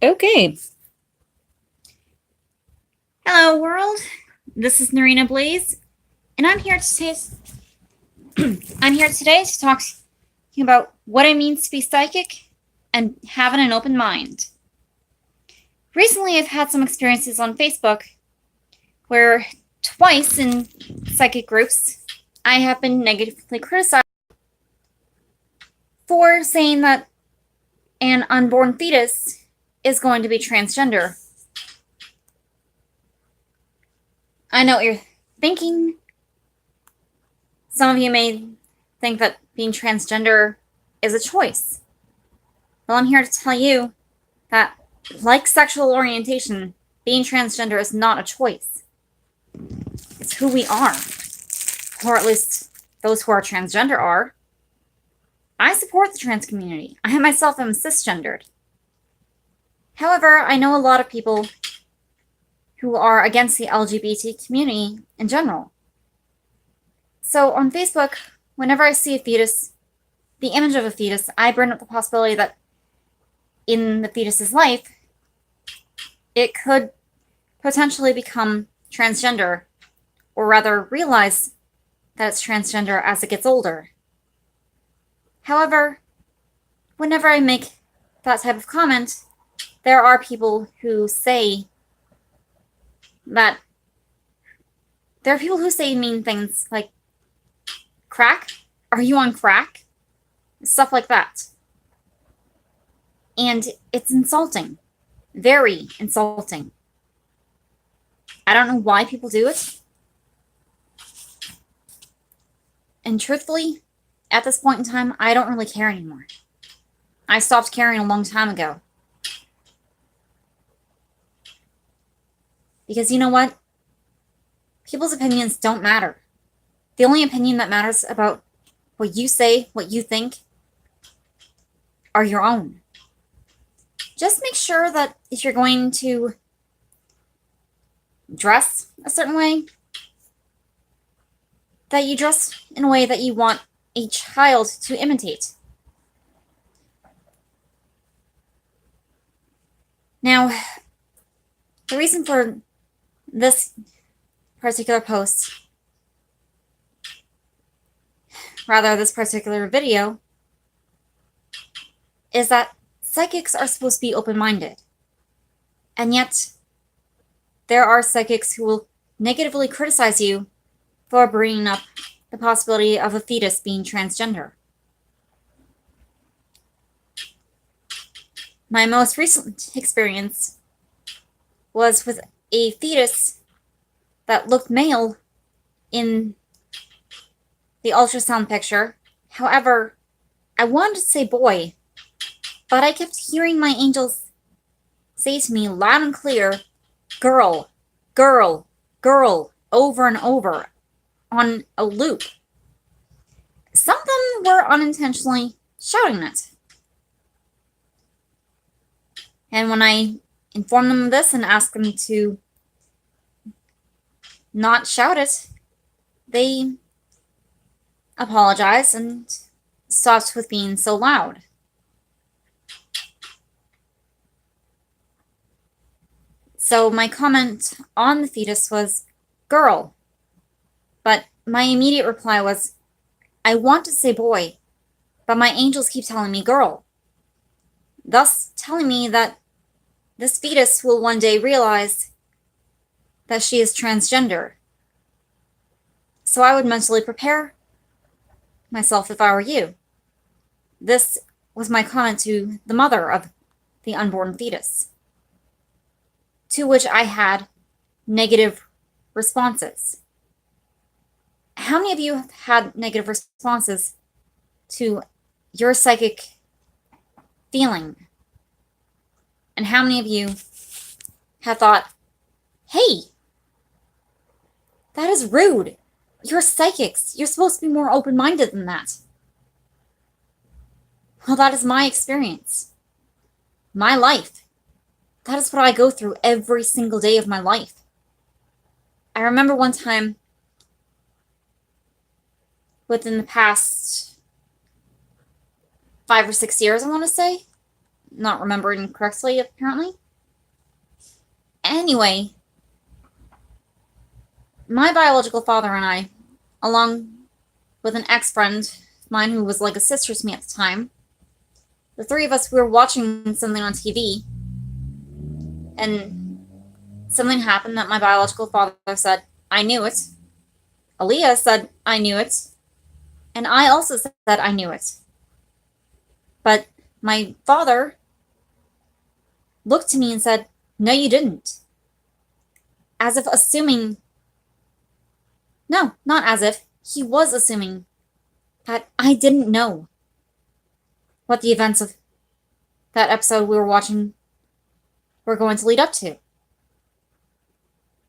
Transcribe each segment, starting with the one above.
Okay. Hello, world. This is Narina Blaze, and I'm here today. I'm here today to talk about what it means to be psychic and having an open mind. Recently, I've had some experiences on Facebook where twice in psychic groups I have been negatively criticized for saying that an unborn fetus is going to be transgender. I know what you're thinking. Some of you may think that being transgender is a choice. Well, I'm here to tell you that, like sexual orientation, being transgender is not a choice. It's who we are. Or at least those who are transgender are. I support the trans community. I myself am cisgendered. However, I know a lot of people who are against the LGBT community in general. So on Facebook, whenever I see a fetus, the image of a fetus, I bring up the possibility that in the fetus's life, it could potentially become transgender, or rather realize that it's transgender as it gets older. However, whenever I make that type of comment, there are people who say that there are people who say mean things like, crack? Are you on crack? Stuff like that. And it's insulting. Very insulting. I don't know why people do it. And truthfully, at this point in time, I don't really care anymore. I stopped caring a long time ago. Because you know what? People's opinions don't matter. The only opinion that matters about what you say, what you think, are your own. Just make sure that if you're going to dress a certain way, that you dress in a way that you want a child to imitate. Now, the reason for this particular post, rather this particular video, is that psychics are supposed to be open-minded. And yet, there are psychics who will negatively criticize you for bringing up the possibility of a fetus being transgender. My most recent experience was with a fetus that looked male in the ultrasound picture. However, I wanted to say boy, but I kept hearing my angels say to me loud and clear, girl, girl, girl, over and over on a loop. Some of them were unintentionally shouting it. And when I informed them of this and asked them to not shout it, they apologized and stopped with being so loud. So my comment on the fetus was, girl. But my immediate reply was, I want to say boy, but my angels keep telling me girl. Thus telling me that this fetus will one day realize that she is transgender. So I would mentally prepare myself if I were you. This was my comment to the mother of the unborn fetus, to which I had negative responses. How many of you have had negative responses to your psychic feeling? And how many of you have thought, hey, that is rude. You're psychics. You're supposed to be more open-minded than that. Well, that is my experience. My life. That is what I go through every single day of my life. I remember one time within the past 5 or 6 years, I want to say. not remembering correctly, apparently. Anyway, my biological father and I, along with an ex-friend of mine who was like a sister to me at the time, the three of us, we were watching something on TV, and something happened that my biological father said, I knew it. Aaliyah said, I knew it. And I also said, I knew it. But my father looked to me and said, no, you didn't. As if assuming, no, not as if, he was assuming that I didn't know what the events of that episode we were watching were going to lead up to.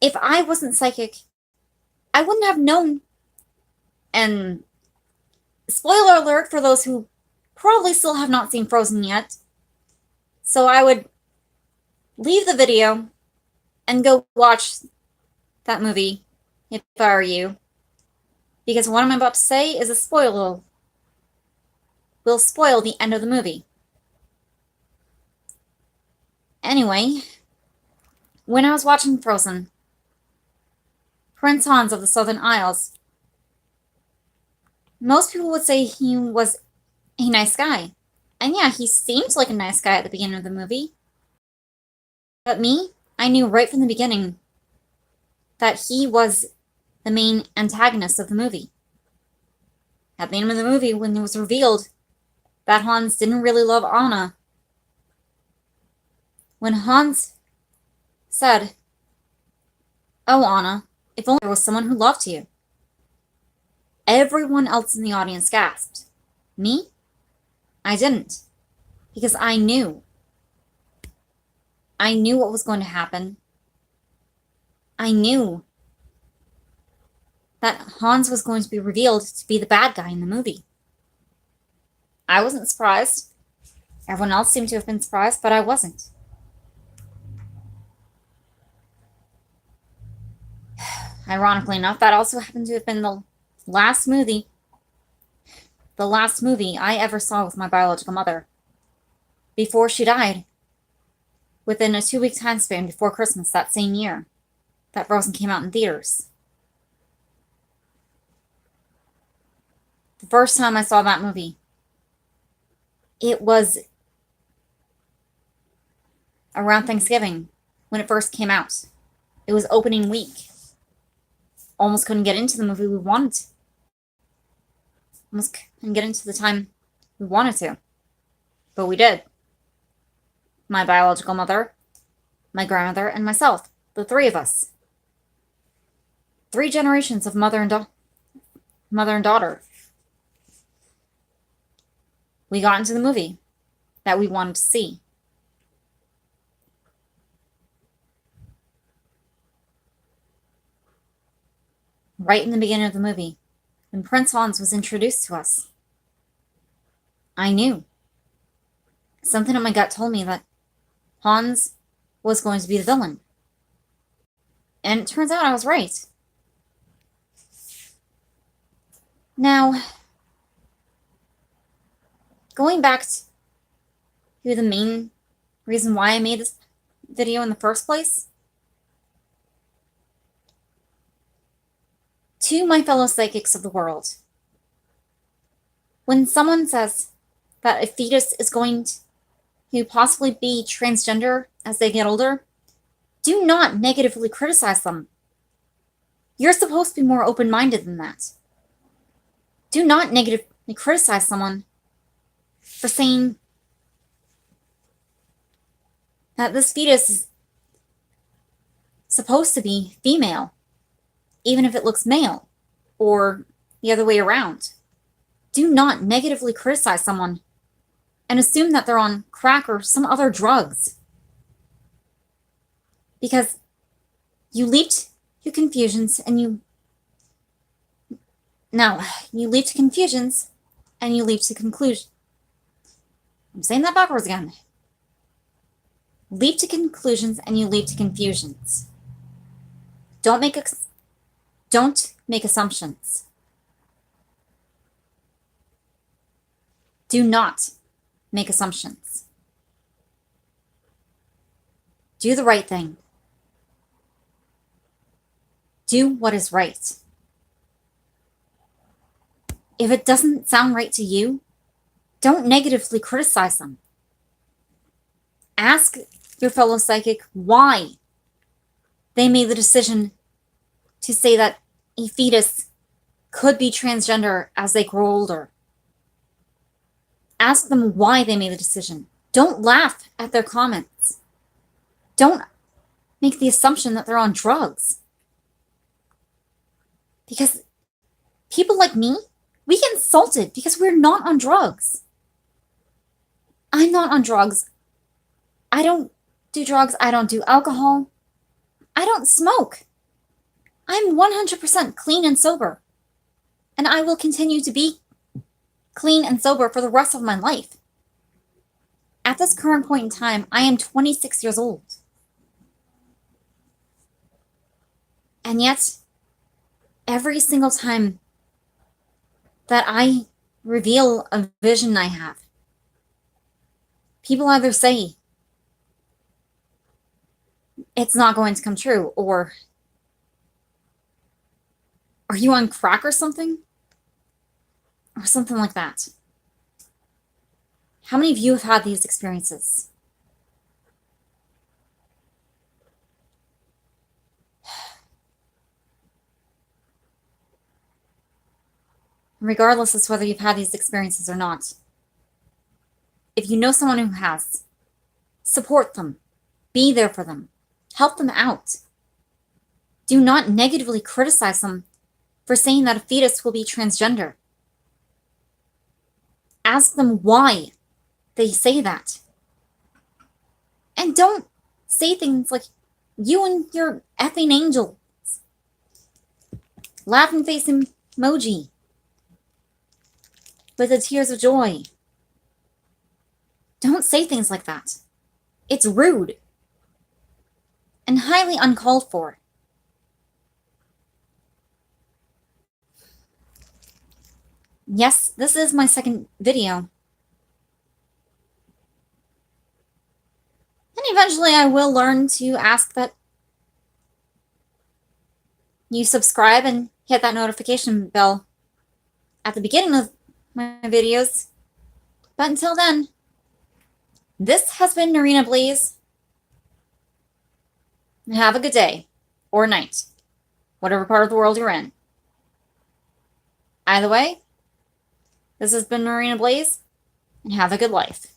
If I wasn't psychic, I wouldn't have known. And spoiler alert for those who probably still have not seen Frozen yet. So I would leave the video and go watch that movie if I were you. Because what I'm about to say is a spoiler. Will spoil the end of the movie. Anyway, when I was watching Frozen, Prince Hans of the Southern Isles, most people would say he was a nice guy. And yeah, he seemed like a nice guy at the beginning of the movie. But me, I knew right from the beginning that he was the main antagonist of the movie. At the end of the movie, when it was revealed that Hans didn't really love Anna, when Hans said, oh, Anna, if only there was someone who loved you. Everyone else in the audience gasped. Me? I didn't. Because I knew. I knew what was going to happen. I knew that Hans was going to be revealed to be the bad guy in the movie. I wasn't surprised. Everyone else seemed to have been surprised, but I wasn't. Ironically enough, that also happened to have been the last movie I ever saw with my biological mother. Before she died, within a 2-week time span before Christmas that same year that Frozen came out in theaters. The first time I saw that movie, it was around Thanksgiving when it first came out. It was opening week. Almost couldn't get into the movie we wanted to. Almost couldn't get into the time we wanted to. But we did. My biological mother, my grandmother, and myself. The three of us. 3 generations of mother and daughter. We got into the movie that we wanted to see. Right in the beginning of the movie, when Prince Hans was introduced to us, I knew. Something in my gut told me that Hans was going to be the villain. And it turns out I was right. Now, going back to the main reason why I made this video in the first place, to my fellow psychics of the world, when someone says that a fetus is going to possibly be transgender as they get older, do not negatively criticize them. You're supposed to be more open-minded than that. Do not negatively criticize someone for saying that this fetus is supposed to be female, even if it looks male, or the other way around. Do not negatively criticize someone and assume that they're on crack or some other drugs. Because you leaped to confusions and you leap to conclusions and you leap to conclusion. I'm saying that backwards again. Leap to conclusions and you leap to confusions. Don't make assumptions. Do not make assumptions. Do the right thing. Do what is right. If it doesn't sound right to you, don't negatively criticize them. Ask your fellow psychic why they made the decision to say that a fetus could be transgender as they grow older. Ask them why they made the decision. Don't laugh at their comments. Don't make the assumption that they're on drugs. Because people like me, we get insulted because we're not on drugs. I'm not on drugs. I don't do drugs. I don't do alcohol. I don't smoke. I'm 100% clean and sober. And I will continue to be clean and sober for the rest of my life. At this current point in time, I am 26 years old. And yet, every single time that I reveal a vision I have, people either say it's not going to come true, or are you on crack or something? Or something like that. How many of you have had these experiences? Regardless as to whether you've had these experiences or not, if you know someone who has, support them. Be there for them. Help them out. Do not negatively criticize them for saying that a fetus will be transgender. Ask them why they say that. And don't say things like, you and your effing angels. Laughing face emoji. With the tears of joy. Don't say things like that. It's rude. And highly uncalled for. Yes, this is my second video. And eventually I will learn to ask that you subscribe and hit that notification bell at the beginning of my videos. But until then, this has been Narina Blaze. And have a good day or night, whatever part of the world you're in. Either way, this has been Narina Blaze, and have a good life.